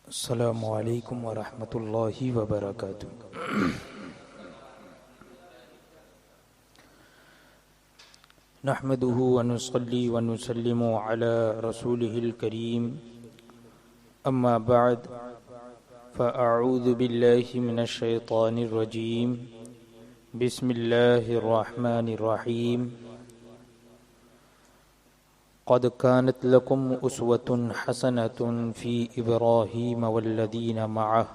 السلام علیکم ورحمۃ اللہ وبرکاتہ۔ نحمده ونصلي ونسلم على رسوله الكريم، اما بعد فاعوذ باللہ من الشیطان الرجیم، بسم اللہ الرحمن الرحیم۔ قد كانت لكم أسوة حسنة في إبراهيم والذين معه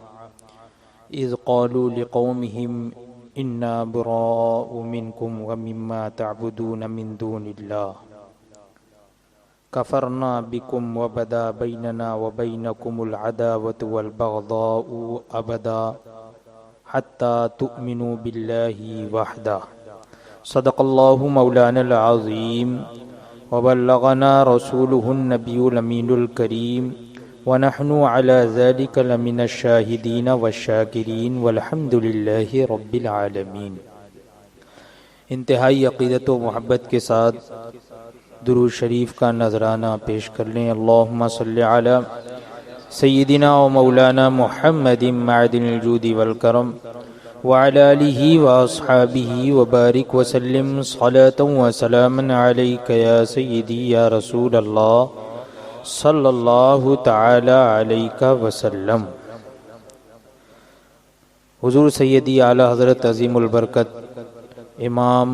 إذ قالوا لقومهم إنا براء منكم ومما تعبدون من دون الله كفرنا بكم وبدا بيننا وبينكم العداوة والبغضاء أبدا حتى تؤمنوا بالله وحده صدق الله مولانا العظيم وبلغنا رسوله النبي الأمين الكريم ونحن على ذلك لمن الشاهدين والشاكرين والحمد لله رب العالمين۔ انتہائی عقیدت و محبت کے ساتھ درود شریف کا نذرانہ پیش کر لیں۔ اللہم صلی علی سیدنا و مولانا محمد معدن الجود والکرم وعلى آلہ واصحابہ وبارک وسلم صلاة وسلاما علیک یا سیدی یا رسول اللہ صلی اللہ تعالی علیہ وسلم۔ حضور سیدی اعلی حضرت عظیم البرکت امام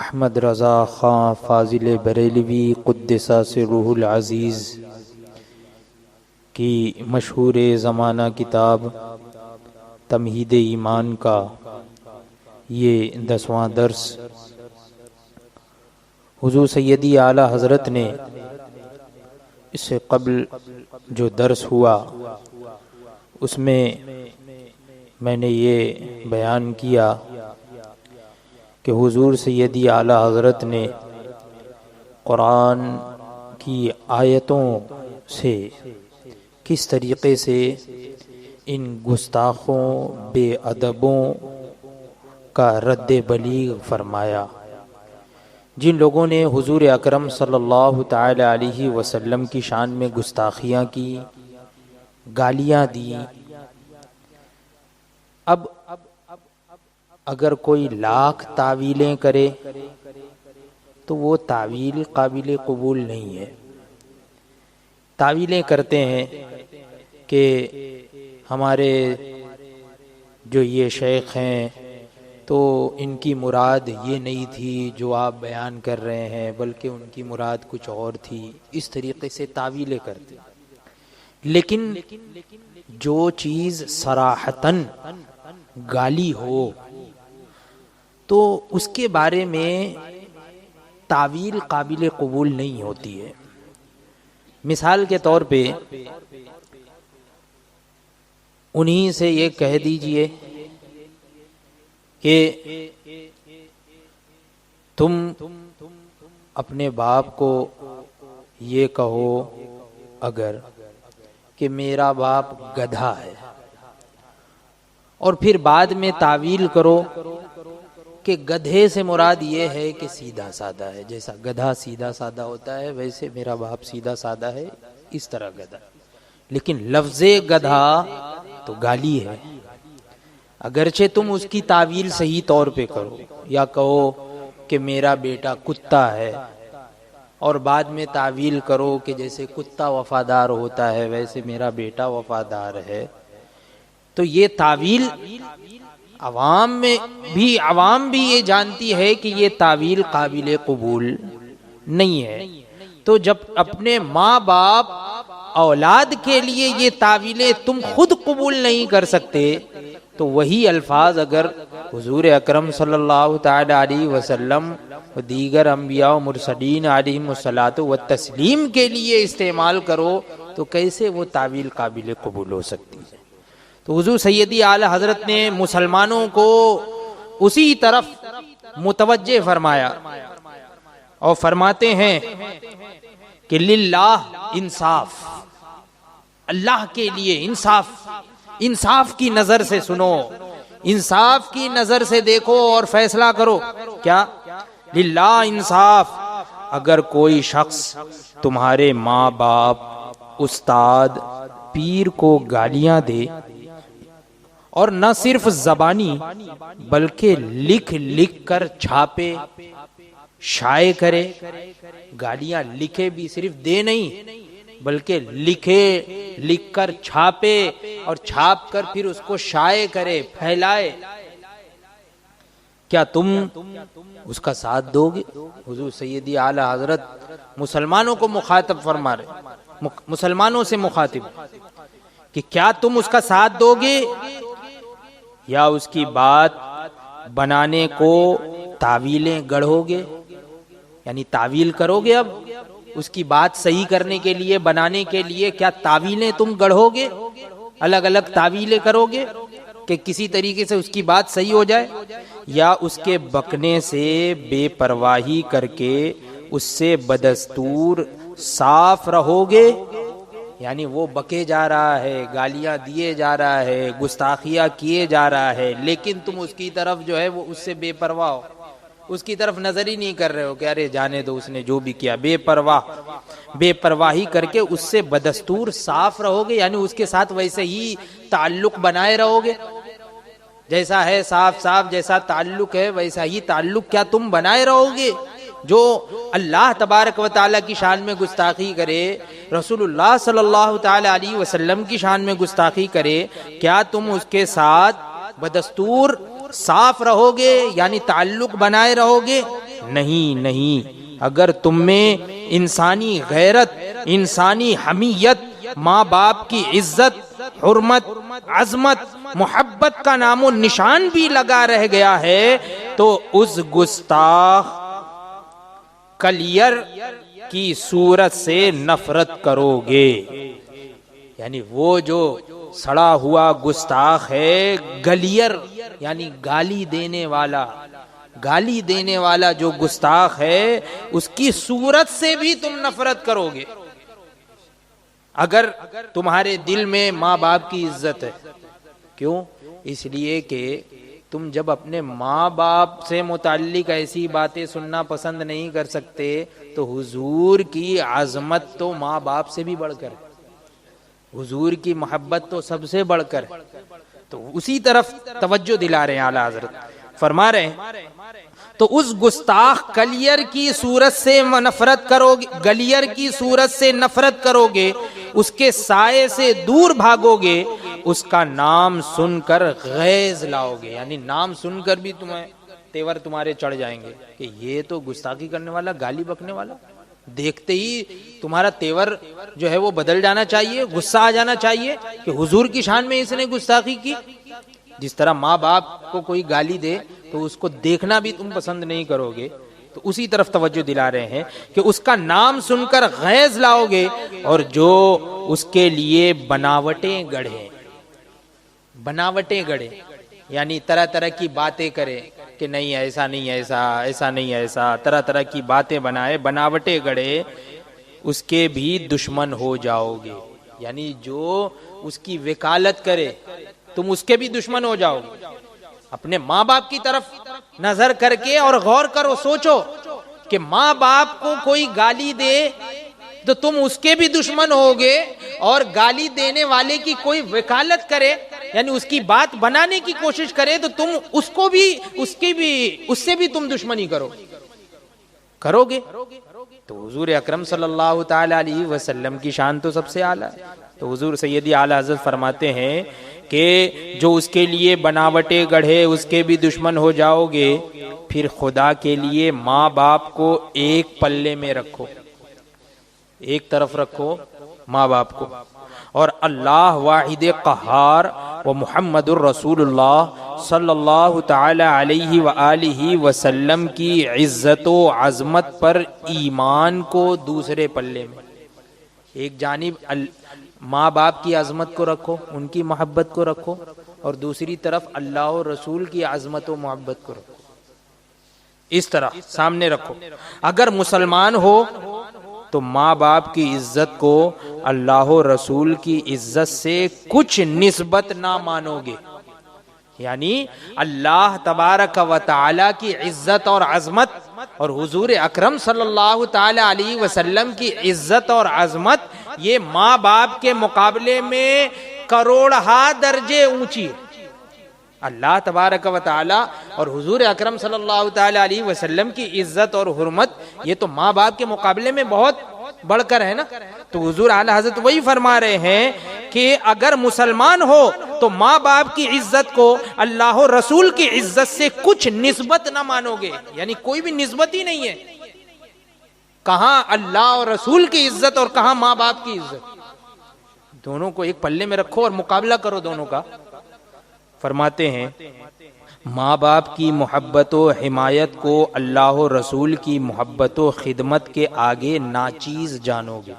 احمد رضا خان فاضل بریلوی قدس سرہ العزیز کی مشہور زمانہ کتاب تمہید ایمان کا یہ 10واں درس حضور سیدی اعلی حضرت نے اس سے قبل جو درس ہوا اس میں نے یہ بیان کیا کہ حضور سیدی اعلی حضرت نے قرآن کی آیتوں سے کس طریقے سے ان گستاخوں بے ادبوں کا رد بلیغ فرمایا، جن لوگوں نے حضور اکرم صلی اللہ تعالی علیہ وسلم کی شان میں گستاخیاں کی، گالیاں دی۔ اب اگر کوئی لاکھ تعویلیں کرے تو وہ تعویل قابل قبول نہیں ہے۔ تعویلیں کرتے ہیں کہ ہمارے جو یہ شیخ ہیں تو ان کی مراد یہ نہیں تھی جو آپ بیان کر رہے ہیں، بلکہ ان کی مراد کچھ اور تھی۔ اس طریقے سے تعویلیں کرتے ہیں، لیکن جو چیز صراحتاً گالی ہو تو اس کے بارے میں تعویل قابل قبول نہیں ہوتی ہے۔ مثال کے طور پہ انہی سے یہ کہہ دیجئے کہ تم اپنے باپ کو یہ کہو اگر کہ میرا باپ گدھا ہے، اور پھر بعد میں تعویل کرو کہ گدھے سے مراد یہ ہے کہ سیدھا سادہ ہے، جیسا گدھا سیدھا سادہ ہوتا ہے ویسے میرا باپ سیدھا سادہ ہے، اس طرح گدھا۔ لیکن لفظ گدھا تو گالی ہے، اگرچہ تم اس کی تعویل صحیح طور پہ کرو، یا کہو کہ میرا بیٹا کتا ہے، اور بعد میں تعویل کرو کہ جیسے کتا وفادار ہوتا ہے ویسے میرا بیٹا وفادار ہے، تو یہ تعویل عوام بھی یہ جانتی ہے کہ یہ تعویل قابل قبول نہیں ہے۔ تو جب اپنے ماں باپ اولاد کے لیے یہ تعویلیں تم خود قبول نہیں کر سکتے، تو وہی الفاظ اگر حضور اکرم صلی اللہ تعالی علیہ وسلم و دیگر انبیاء و مرسلین علیہم الصلاۃ والتسلیم کے لیے استعمال کرو تو کیسے وہ تعویل قابل قبول ہو سکتی ہے؟ تو حضور سیدی اعلی حضرت نے مسلمانوں کو اسی طرف متوجہ فرمایا اور فرماتے ہیں کہ للہ انصاف، اللہ کے لیے انصاف کی نظر سے سنو، انصاف کی نظر سے دیکھو اور فیصلہ کرو۔ کیا؟ للہ انصاف، اگر کوئی شخص تمہارے ماں باپ، استاد، پیر کو گالیاں دے، اور نہ صرف زبانی بلکہ لکھ لکھ کر چھاپے شائع کرے، گالیاں لکھے بھی، صرف دے نہیں بلکہ لکھے، لکھ کر چھاپے اور چھاپ کر پھر اس کو شائع کرے، پھیلائے، کیا تم اس کا ساتھ دو گے؟ حضور سیدی اعلی حضرت مسلمانوں کو مخاطب فرما رہے، مسلمانوں سے مخاطب، کہ کیا تم اس کا ساتھ دو گے یا اس کی بات بنانے کو تعویلیں گڑھو گے؟ یعنی تعویل کرو گے، اب اس کی بات صحیح کرنے کے لیے، بنانے کے لیے کیا تعویلیں تم گڑھو گے، الگ الگ تعویلیں کرو گے کہ کسی طریقے سے اس کی بات صحیح ہو جائے، یا اس کے بکنے سے بے پرواہی کر کے اس سے بدستور صاف رہو گے؟ یعنی وہ بکے جا رہا ہے، گالیاں دیے جا رہا ہے، گستاخیاں کیے جا رہا ہے، لیکن تم اس کی طرف جو ہے وہ اس سے بے پرواہ ہو، اس کی طرف نظر ہی نہیں کر رہے ہو کہ ارے جانے دو، اس نے جو بھی کیا، بے پرواہی کر کے اس سے بدستور صاف رہو گے، یعنی اس کے ساتھ ویسے ہی تعلق بنائے رہو گے، جیسا ہے صاف جیسا تعلق ہے ویسا ہی تعلق کیا تم بنائے رہو گے؟ جو اللہ تبارک و تعالیٰ کی شان میں گستاخی کرے، رسول اللہ صلی اللہ تعالی علیہ وسلم کی شان میں گستاخی کرے، کیا تم اس کے ساتھ بدستور صاف رہو گے، یعنی تعلق بنائے رہو گے؟ نہیں، اگر تم میں انسانی غیرت، انسانی حمیت، ماں باپ کی عزت، حرمت، عظمت، محبت کا نام و نشان بھی لگا رہ گیا ہے، تو اس گستاخ کلیر کی صورت سے نفرت کرو گے۔ یعنی وہ جو سڑا ہوا گستاخ ہے، گلیر یعنی گالی دینے والا جو گستاخ ہے، اس کی صورت سے بھی تم نفرت کرو گے۔ اگر تمہارے دل میں ماں باپ کی عزت ہے، کیوں؟ اس لیے کہ تم جب اپنے ماں باپ سے متعلق ایسی باتیں سننا پسند نہیں کر سکتے، تو حضور کی عظمت تو ماں باپ سے بھی بڑھ کر، حضور کی محبت تو سب سے بڑھ کر، تو اسی طرف توجہ دلا رہے ہیں اعلیٰ حضرت، فرما رہے ہیں تو اس گستاخ کلیر کی صورت سے نفرت کرو گے، گلیر کی صورت سے نفرت کرو گے، اس کے سائے سے دور بھاگو گے، اس کا نام سن کر غیظ لاؤ گے، یعنی نام سن کر بھی تمہیں تیور تمہارے چڑھ جائیں گے کہ یہ تو گستاخی کرنے والا، گالی بکنے والا، دیکھتے ہی تمہارا تیور جو ہے وہ بدل جانا چاہیے، غصہ آ جانا چاہیے کہ حضور کی شان میں اس نے گستاخی کی۔ جس طرح ماں باپ کو کوئی گالی دے تو اس کو دیکھنا بھی تم پسند نہیں کرو گے، تو اسی طرف توجہ دلا رہے ہیں کہ اس کا نام سن کر غیظ لاؤ گے، اور جو اس کے لیے بناوٹیں گڑھے یعنی طرح طرح کی باتیں کرے کہ نہیں ایسا نہیں ایسا نہیں ایسا، طرح طرح کی باتیں بنائے، بناوٹیں گڑھے، اس کے بھی دشمن ہو جاؤ گے۔ یعنی جو اس کی وکالت کرے تم اس کے بھی دشمن ہو جاؤ گے۔ اپنے ماں باپ کی طرف نظر کر کے اور غور کرو، سوچو کہ ماں باپ کو کوئی گالی دے تو تم اس کے بھی دشمن ہوگے، اور گالی دینے والے کی کوئی وکالت کرے یعنی اس کی بات بنانے کی کوشش کرے تو تم اس سے بھی تم دشمنی کرو گے۔ تو حضور اکرم صلی اللہ تعالی علیہ وسلم کی شان تو سب سے اعلیٰ ہے، تو حضور سیدی اعلیٰ حضرت فرماتے ہیں کہ جو اس کے لیے بناوٹیں گڑھے اس کے بھی دشمن ہو جاؤ گے، پھر خدا کے لیے ماں باپ کو ایک پلے میں رکھو، ایک طرف رکھو ماں باپ کو، اور اللہ واحد قہار و محمد الرسول اللہ صلی اللہ تعالی علیہ وآلہ وسلم کی عزت و عظمت پر ایمان کو دوسرے پلے میں۔ ایک جانب ماں باپ کی عظمت کو رکھو، ان کی محبت کو رکھو، اور دوسری طرف اللہ و رسول کی عظمت و محبت کو رکھو، اس طرح سامنے رکھو۔ اگر مسلمان ہو تو ماں باپ کی عزت کو اللہ و رسول کی عزت سے کچھ نسبت نہ مانو گے، یعنی اللہ تبارک و تعالی کی عزت اور عظمت اور حضور اکرم صلی اللہ تعالی علیہ وسلم کی عزت اور عظمت یہ ماں باپ کے مقابلے میں کروڑہا درجے اونچی ہے. اللہ تبارک و تعالی اور حضور اکرم صلی اللہ تعالی علیہ وسلم کی عزت اور حرمت یہ تو ماں باپ کے مقابلے میں بہت بڑھ کر ہے نا. تو حضور اعلی حضرت وہی فرما رہے ہیں کہ اگر مسلمان ہو تو ماں باپ کی عزت کو اللہ و رسول کی عزت سے کچھ نسبت نہ مانو گے، یعنی کوئی بھی نسبت ہی نہیں ہے. کہاں اللہ اور رسول کی عزت اور کہاں ماں باپ کی عزت، دونوں کو ایک پلے میں رکھو اور مقابلہ کرو دونوں کا. فرماتے ہیں ماں باپ کی محبت و حمایت کو اللہ و رسول کی محبت و خدمت کے آگے ناچیز جانو گے.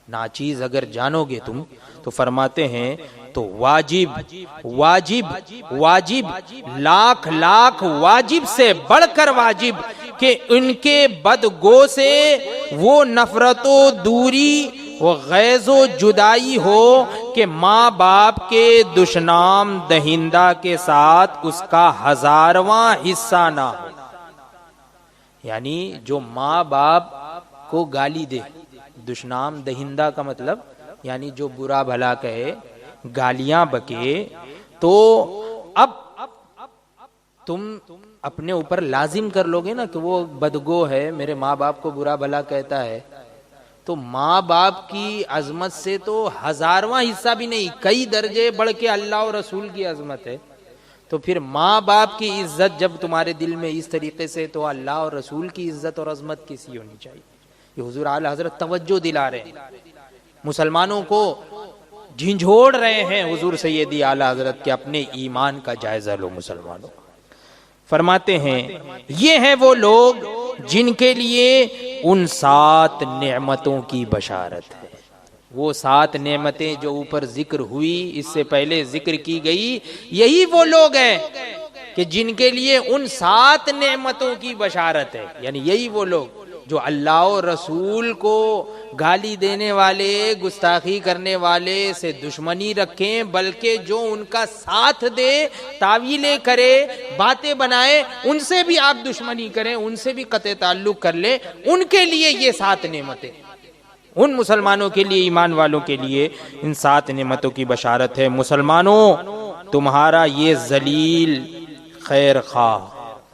ناچیز اگر جانو گے تم تو فرماتے ہیں تو واجب واجب واجب لاکھ لاکھ واجب سے بڑھ کر واجب کہ ان کے بدگو سے وہ نفرت و دوری وہ غیظ و جدائی ہو کہ ماں باپ کے دشنام دہندہ کے ساتھ اس کا 1000واں حصہ نہ ہو. یعنی جو ماں باپ کو گالی دے، دشنام دہندہ کا مطلب یعنی جو برا بھلا کہے، گالیاں بکے، تو اب تم اپنے اوپر لازم کر لو گے نا کہ وہ بدگو ہے، میرے ماں باپ کو برا بھلا کہتا ہے، تو ماں باپ کی عظمت سے تو 1000واں حصہ بھی نہیں، کئی درجے بڑھ کے اللہ اور رسول کی عظمت ہے. تو پھر ماں باپ کی عزت جب تمہارے دل میں اس طریقے سے، تو اللہ اور رسول کی عزت اور عظمت کیسی ہونی چاہیے. یہ حضور اعلی حضرت توجہ دلا رہے ہیں، مسلمانوں کو جھنجھوڑ رہے ہیں حضور سیدی اعلی حضرت کے اپنے ایمان کا جائزہ لو مسلمانوں. فرماتے ہیں یہ ہیں وہ لوگ جن کے لیے ان 7 نعمتوں کی بشارت ہے. وہ 7 نعمتیں جو اوپر ذکر ہوئی، اس سے پہلے ذکر کی گئی، یہی وہ لوگ ہیں کہ جن کے لیے ان 7 نعمتوں کی بشارت ہے. یعنی یہی وہ لوگ جو اللہ و رسول کو گالی دینے والے، گستاخی کرنے والے سے دشمنی رکھیں، بلکہ جو ان کا ساتھ دے، تعویلیں کرے، باتیں بنائے، ان سے بھی آپ دشمنی کریں، ان سے بھی قطع تعلق کر لیں، ان کے لیے یہ 7 نعمتیں، ان مسلمانوں کے لیے، ایمان والوں کے لیے ان 7 نعمتوں کی بشارت ہے. مسلمانوں تمہارا یہ ذلیل خیر خواہ،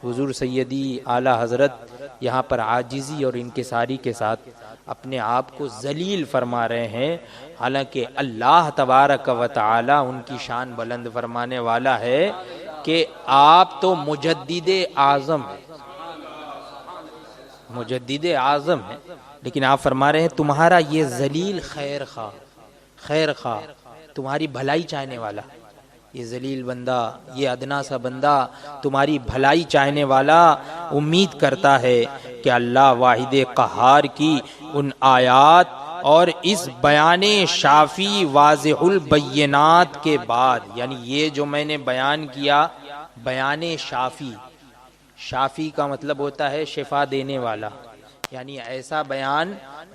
حضور سیدی اعلی حضرت یہاں پر عاجزی اور انکساری کے ساتھ اپنے آپ کو ذلیل فرما رہے ہیں، حالانکہ اللہ تبارک و تعالی ان کی شان بلند فرمانے والا ہے کہ آپ تو مجدد اعظم ہیں، مجدد اعظم ہیں، لیکن آپ فرما رہے ہیں تمہارا یہ ذلیل خیر خواہ، خیر خواہ تمہاری بھلائی چاہنے والا، یہ ذلیل بندہ، یہ ادنا سا بندہ تمہاری بھلائی چاہنے والا امید کرتا ہے کہ اللہ واحد قہار کی ان آیات اور اس بیان شافی واضح البینات کے بعد، یعنی یہ جو میں نے بیان کیا، بیان شافی، شافی کا مطلب ہوتا ہے شفا دینے والا، یعنی ایسا بیان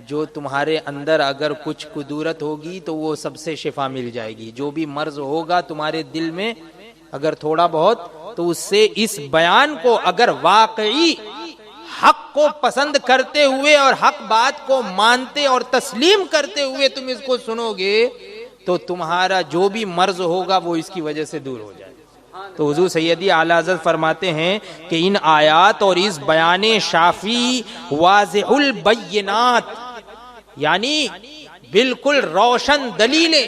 جو تمہارے اندر اگر کچھ قدورت ہوگی تو وہ سب سے شفا مل جائے گی، جو بھی مرض ہوگا تمہارے دل میں اگر تھوڑا بہت، تو اس سے اس بیان کو اگر واقعی حق کو پسند کرتے ہوئے اور حق بات کو مانتے اور تسلیم کرتے ہوئے تم اس کو سنو گے تو تمہارا جو بھی مرض ہوگا وہ اس کی وجہ سے دور ہو جائے. تو حضور سیدی اعلی حضرت فرماتے ہیں کہ ان آیات اور اس بیان شافی واضح البینات، یعنی بالکل روشن دلیلیں،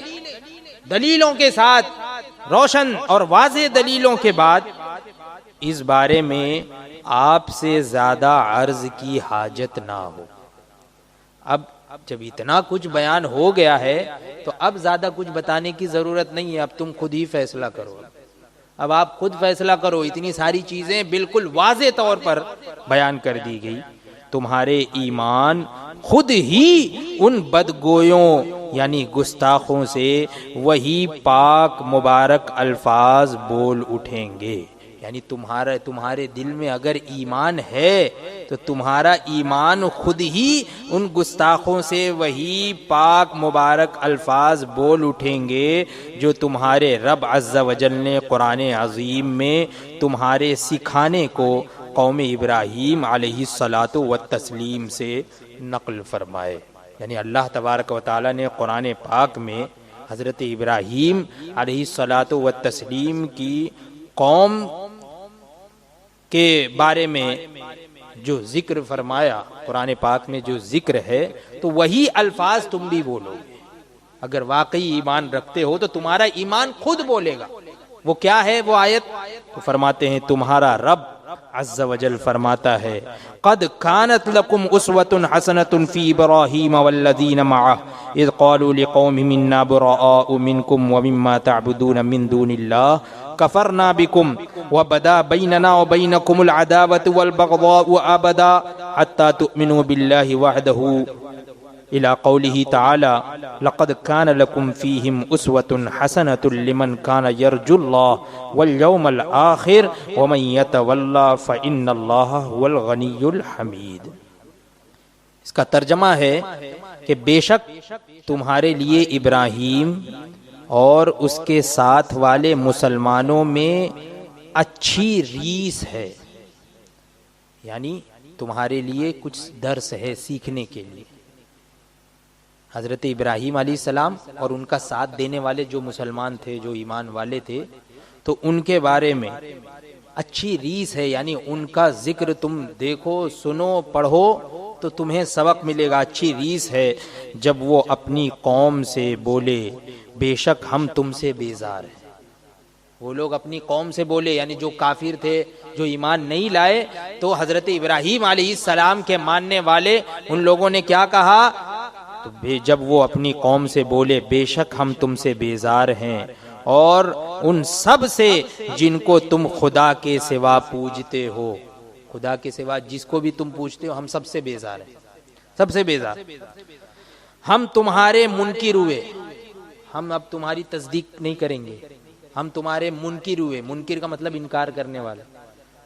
دلیلوں کے ساتھ روشن اور واضح دلیلوں کے بعد اس بارے میں آپ سے زیادہ عرض کی حاجت نہ ہو. اب جب اتنا کچھ بیان ہو گیا ہے تو اب زیادہ کچھ بتانے کی ضرورت نہیں ہے، اب تم خود ہی فیصلہ کرو، اب آپ خود فیصلہ کرو. اتنی ساری چیزیں بالکل واضح طور پر بیان کر دی گئی. تمہارے ایمان خود ہی ان بدگویوں یعنی گستاخوں سے وہی پاک مبارک الفاظ بول اٹھیں گے. یعنی تمہارے دل میں اگر ایمان ہے تو تمہارا ایمان خود ہی ان گستاخوں سے وہی پاک مبارک الفاظ بول اٹھیں گے جو تمہارے رب عز و جل نے قرآن عظیم میں تمہارے سکھانے کو قوم ابراہیم علیہ الصلاۃ والتسلیم سے نقل فرمائے. یعنی اللہ تبارک و تعالیٰ نے قرآن پاک میں حضرت ابراہیم علیہ الصلاۃ والتسلیم کی قوم کے بارے میں جو ذکر فرمایا، قرآن پاک میں جو ذکر ہے، تو وہی الفاظ تم بھی بولو گے۔ اگر واقعی ایمان رکھتے ہو تو تمہارا ایمان خود بولے گا۔ وہ کیا ہے وہ آیت؟ تو فرماتے ہیں تمہارا رب عز و جل فرماتا ہے قد كانت لكم اسوة حسنة في ابراہیم والذین معه اذ قالوا لقومهم انا براء منكم ومما تعبدون من دون الله كفرنا بكم وبدا بيننا وبينكم العداوة والبغضاء ابدا حتى تؤمنوا بالله وحده الى قوله تعالى لقد كان لكم فيهم اسوة حسنة لمن كان يرجو الله واليوم الاخر ومن يتولى فان الله هو الغني الحميد۔ اس کا ترجمہ ہے کہ بے شک تمہارے لیے ابراہیم اور اس کے ساتھ والے مسلمانوں میں اچھی ریس ہے، یعنی تمہارے لیے کچھ درس ہے سیکھنے کے لیے۔ حضرت ابراہیم علیہ السلام اور ان کا ساتھ دینے والے جو مسلمان تھے، جو ایمان والے تھے، تو ان کے بارے میں اچھی ریس ہے، یعنی ان کا ذکر تم دیکھو، سنو، پڑھو تو تمہیں سبق ملے گا۔ اچھی ریس ہے جب وہ اپنی قوم سے بولے بے شک ہم تم سے بیزار ہیں۔ وہ لوگ اپنی قوم سے بولے، یعنی جو کافر تھے، جو ایمان نہیں لائے، تو حضرت ابراہیم علیہ السلام کے ماننے والے ان لوگوں نے کیا کہا؟ تو جب وہ اپنی قوم سے بولے بے شک ہم تم سے بیزار ہیں، اور ان سب سے جن کو تم خدا کے سوا پوجتے ہو، خدا کے سوا جس کو بھی تم پوجتے ہو، ہم سب سے بیزار ہیں، سب سے بیزار۔ ہم تمہارے منکر ہوئے، ہم اب تمہاری تصدیق نہیں کریں گے، ہم تمہارے منکر ہوئے، منکر کا مطلب انکار کرنے والا،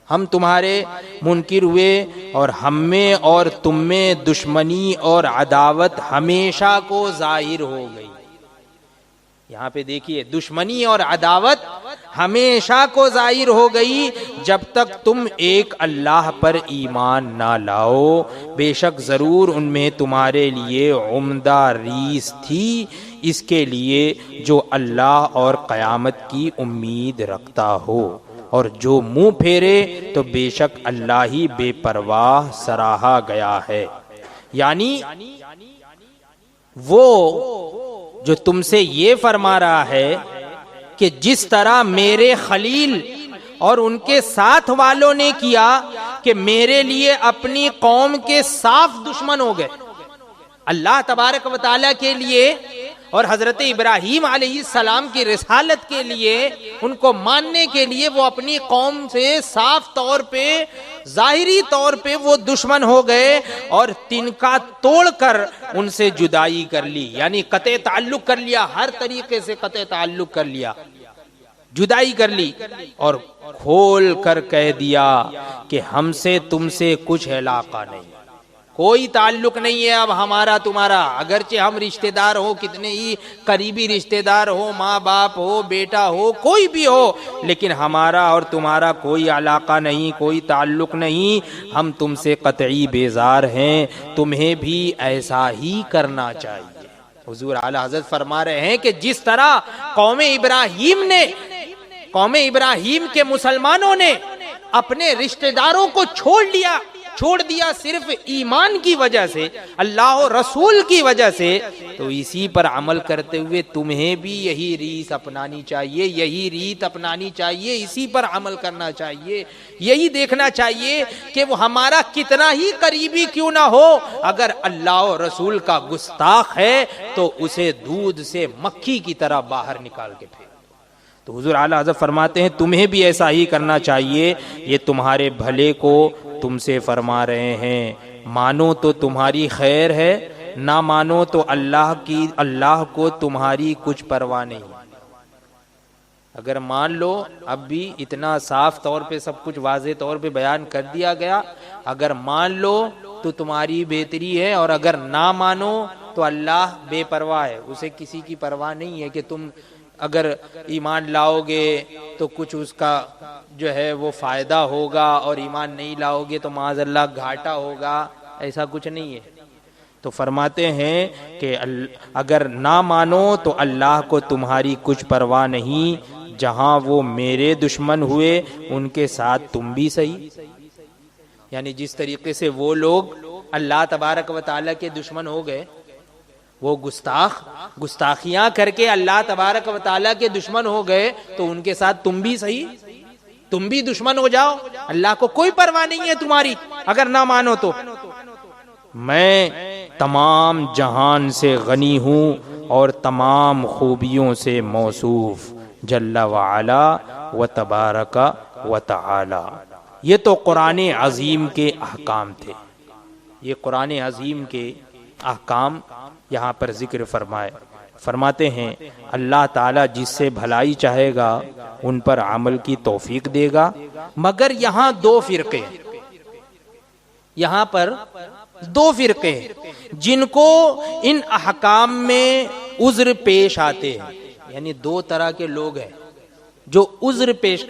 ہم تمہارے منکر ہوئے اور ہم میں اور تم میں دشمنی اور عداوت ہمیشہ کو ظاہر ہو گئی۔ یہاں پہ دیکھیے، دشمنی اور عداوت ہمیشہ کو ظاہر ہو گئی جب تک تم ایک اللہ پر ایمان نہ لاؤ، بے شک ضرور ان میں تمہارے لیے عمدہ ریس تھی اس کے لیے جو اللہ اور قیامت کی امید رکھتا ہو، اور جو منہ پھیرے تو بے شک اللہ ہی بے پرواہ سراہا گیا ہے۔ یعنی وہ جو تم سے یہ فرما رہا ہے کہ جس طرح میرے خلیل اور ان کے ساتھ والوں نے کیا کہ میرے لیے اپنی قوم کے صاف دشمن ہو گئے، اللہ تبارک و تعالیٰ کے لیے اور حضرت ابراہیم علیہ السلام کی رسالت کے لیے، ان کو ماننے کے لیے وہ اپنی قوم سے صاف طور پہ، ظاہری طور پہ وہ دشمن ہو گئے، اور تنکا توڑ کر ان سے جدائی کر لی، یعنی قطع تعلق کر لیا، ہر طریقے سے قطع تعلق کر لیا، جدائی کر لی، اور کھول کر کہہ دیا کہ ہم سے تم سے کچھ علاقہ نہیں، کوئی تعلق نہیں ہے اب ہمارا تمہارا، اگرچہ ہم رشتہ دار ہو، کتنے ہی قریبی رشتہ دار ہو، ماں باپ ہو، بیٹا ہو، کوئی بھی ہو، لیکن ہمارا اور تمہارا کوئی علاقہ نہیں، کوئی تعلق نہیں، ہم تم سے قطعی بیزار ہیں، تمہیں بھی ایسا ہی کرنا چاہیے۔ حضور اعلی حضرت فرما رہے ہیں کہ جس طرح قوم ابراہیم کے مسلمانوں نے اپنے رشتہ داروں کو چھوڑ دیا صرف ایمان کی وجہ سے، اللہ و رسول کی وجہ سے، تو اسی پر عمل کرتے ہوئے تمہیں بھی یہی ریت اپنانی چاہیے، یہی ریت اپنانی چاہیے، اسی پر عمل کرنا چاہیے، یہی دیکھنا چاہیے کہ وہ ہمارا کتنا ہی قریبی کیوں نہ ہو، اگر اللہ و رسول کا گستاخ ہے تو اسے دودھ سے مکھی کی طرح باہر نکال کے پھینک۔ تو حضور اعلیٰ حضرت فرماتے ہیں تمہیں بھی ایسا ہی کرنا چاہیے، یہ تمہارے بھلے کو تم سے فرما رہے ہیں، مانو تو تمہاری خیر ہے، نہ مانو تو اللہ کو تمہاری کچھ پرواہ نہیں۔ اگر مان لو، اب بھی اتنا صاف طور پہ سب کچھ واضح طور پہ بیان کر دیا گیا، اگر مان لو تو تمہاری بہتری ہے، اور اگر نہ مانو تو اللہ بے پرواہ ہے، اسے کسی کی پرواہ نہیں ہے کہ تم اگر ایمان لاؤ گے تو کچھ اس کا جو ہے وہ فائدہ ہوگا، اور ایمان نہیں لاؤ گے تو معاذ اللہ گھاٹا ہوگا، ایسا کچھ نہیں ہے۔ تو فرماتے ہیں کہ اگر نہ مانو تو اللہ کو تمہاری کچھ پرواہ نہیں، جہاں وہ میرے دشمن ہوئے ان کے ساتھ تم بھی صحیح. یعنی جس طریقے سے وہ لوگ اللہ تبارک و تعالیٰ کے دشمن ہو گئے، وہ گستاخیاں کر کے اللہ تبارک و تعالیٰ کے دشمن ہو گئے، تو ان کے ساتھ تم بھی صحیح، تم بھی دشمن ہو جاؤ. اللہ کو کوئی پرواہ نہیں ہے تمہاری اگر نہ مانو تو. میں تمام جہان سے غنی ہوں اور تمام خوبیوں سے موصوف، جل وعلا و تبارک و تعالی. یہ تو قرآن عظیم کے احکام تھے. یہ قرآن عظیم کے احکام یہاں پر ذکر فرماتے ہیں اللہ تعالیٰ جس سے بھلائی چاہے گا ان پر عمل کی توفیق دے گا. مگر یہاں دو فرقے، یہاں پر دو فرقے جن کو ان احکام میں عذر پیش آتے ہیں. یعنی دو طرح کے لوگ ہیں جو عذر پیش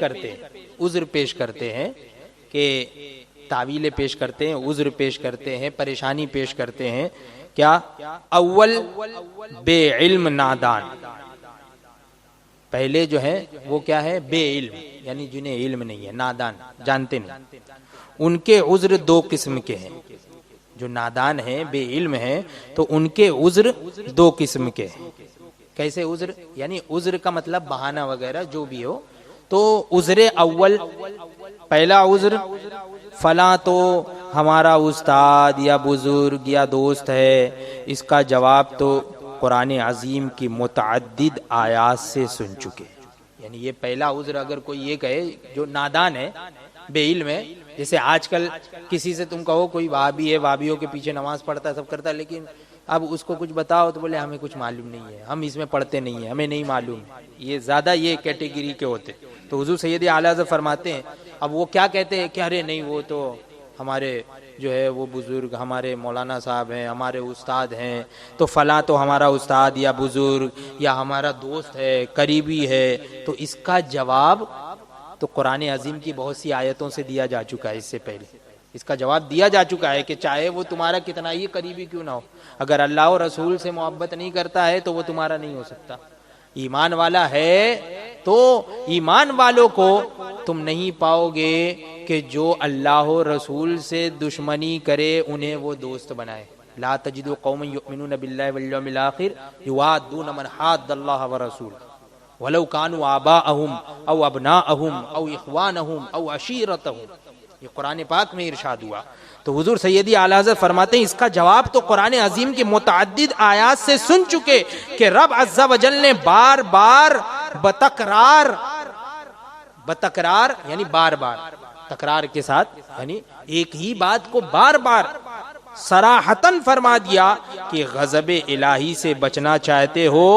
کرتے ہیں کہ تعویلیں پیش کرتے ہیں، عذر پیش کرتے ہیں، پریشانی پیش کرتے ہیں. کیا؟ اول بے علم نادان. پہلے جو ہے وہ کیا ہے؟ بے علم، یعنی جنہیں علم نہیں ہے، نادان، جانتے نہیں. ان کے عذر دو قسم کے ہیں. جو نادان ہیں، بے علم ہیں، تو ان کے عذر دو قسم کے ہیں. کیسے عذر؟ یعنی عذر کا مطلب بہانہ وغیرہ جو بھی ہو. تو عذر اول، پہلا عذر، فلاں تو ہمارا استاد یا بزرگ یا دوست ہے، اس کا جواب تو قرآن عظیم کی متعدد آیات سے سن چکے. یعنی یہ پہلا عذر اگر کوئی یہ کہے جو نادان ہے، بے علم ہے. جیسے آج کل کسی سے تم کہو کوئی وہابی ہے، وہابیوں کے پیچھے نماز پڑھتا ہے، سب کرتا ہے، لیکن اب اس کو کچھ بتاؤ تو بولے ہمیں کچھ معلوم نہیں ہے، ہم اس میں پڑھتے نہیں ہیں، ہمیں نہیں معلوم. یہ زیادہ یہ کیٹیگری کے ہوتے. تو حضور سید اعلیٰ حضرت فرماتے ہیں، اب وہ کیا کہتے ہیں کہ ارے نہیں، وہ تو ہمارے جو ہے وہ بزرگ، ہمارے مولانا صاحب ہیں، ہمارے استاد ہیں، تو فلاں تو ہمارا استاد یا بزرگ یا ہمارا دوست ہے، قریبی ہے. تو اس کا جواب تو قرآن عظیم کی بہت سی آیتوں سے دیا جا چکا ہے. اس سے پہلے اس کا جواب دیا جا چکا ہے کہ چاہے وہ تمہارا کتنا ہی قریبی کیوں نہ ہو، اگر اللہ اور رسول سے محبت نہیں کرتا ہے تو وہ تمہارا نہیں ہو سکتا. ایمان والا ہے تو ایمان والوں کو تم نہیں پاؤ گے کہ جو اللہ و رسول سے دشمنی کرے انہیں وہ دوست بنائے. لا تجد قوما یؤمنون باللہ والیوم الآخر یوادون من حاد اللہ ورسولہ ولو كانوا آباءهم او ابناءهم او اخوانهم او عشیرتهم. یہ قرآن پاک میں ارشاد ہوا. تو حضور سیدی اعلیٰ حضرت فرماتے ہیں اس کا جواب تو قرآن عظیم کی متعدد آیات سے سن چکے کہ رب عز و جل نے بار بار بتکرار یعنی بار بار، تکرار کے ساتھ یعنی ایک ہی بات کو بار بار صراحتاً فرما دیا کہ غضب الہی سے بچنا چاہتے ہو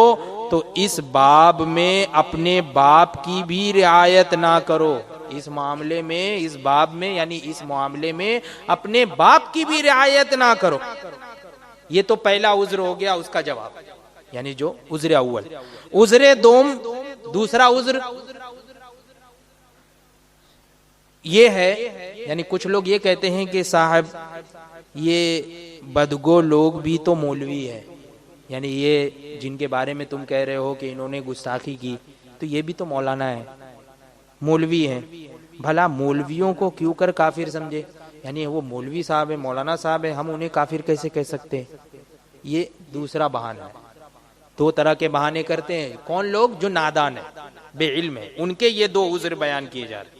تو اس باب میں اپنے باپ کی بھی رعایت نہ کرو. اس معاملے میں، اس باب میں یعنی اس معاملے میں اپنے باپ کی بھی رعایت نہ کرو. یہ تو پہلا عذر ہو گیا، اس کا جواب یعنی جو عذر اول. عذر دوم، دوسرا عذر یہ ہے، یعنی کچھ لوگ یہ کہتے ہیں کہ صاحب یہ بدگو لوگ بھی تو مولوی ہیں. یعنی یہ جن کے بارے میں تم کہہ رہے ہو کہ انہوں نے گستاخی کی، تو یہ بھی تو مولانا ہے، مولوی ہیں. بھلا مولویوں کو کیوں کر کافر سمجھے؟ یعنی وہ مولوی صاحب ہے، مولانا صاحب ہے، ہم انہیں کافر کیسے کہہ سکتے ہیں؟ یہ دوسرا بہانہ ہے. دو طرح کے بہانے کرتے ہیں کون لوگ؟ جو نادان ہیں، بے علم ہیں، ان کے یہ دو عذر بیان کیے جا رہے ہیں.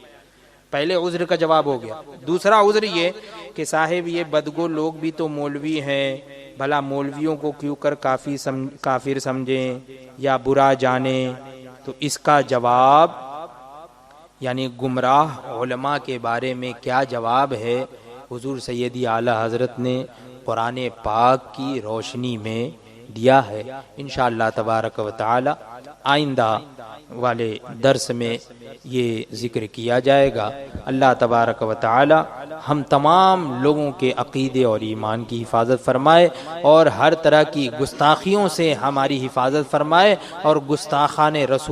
پہلے عذر کا جواب ہو گیا. دوسرا عذر یہ کہ صاحب یہ بدگو لوگ بھی تو مولوی ہیں، بھلا مولویوں کو کیوں کر کافر سمجھیں یا برا جانیں؟ تو اس کا جواب یعنی گمراہ علماء کے بارے میں کیا جواب ہے، حضور سیدی اعلیٰ حضرت نے قرآن پاک کی روشنی میں دیا ہے. انشاءاللہ تبارک و تعالی آئندہ والے درس میں یہ ذکر کیا جائے گا. اللہ تبارک و تعالی ہم تمام لوگوں کے عقیدے اور ایمان کی حفاظت فرمائے اور ہر طرح کی گستاخیوں سے ہماری حفاظت فرمائے اور گستاخان رسول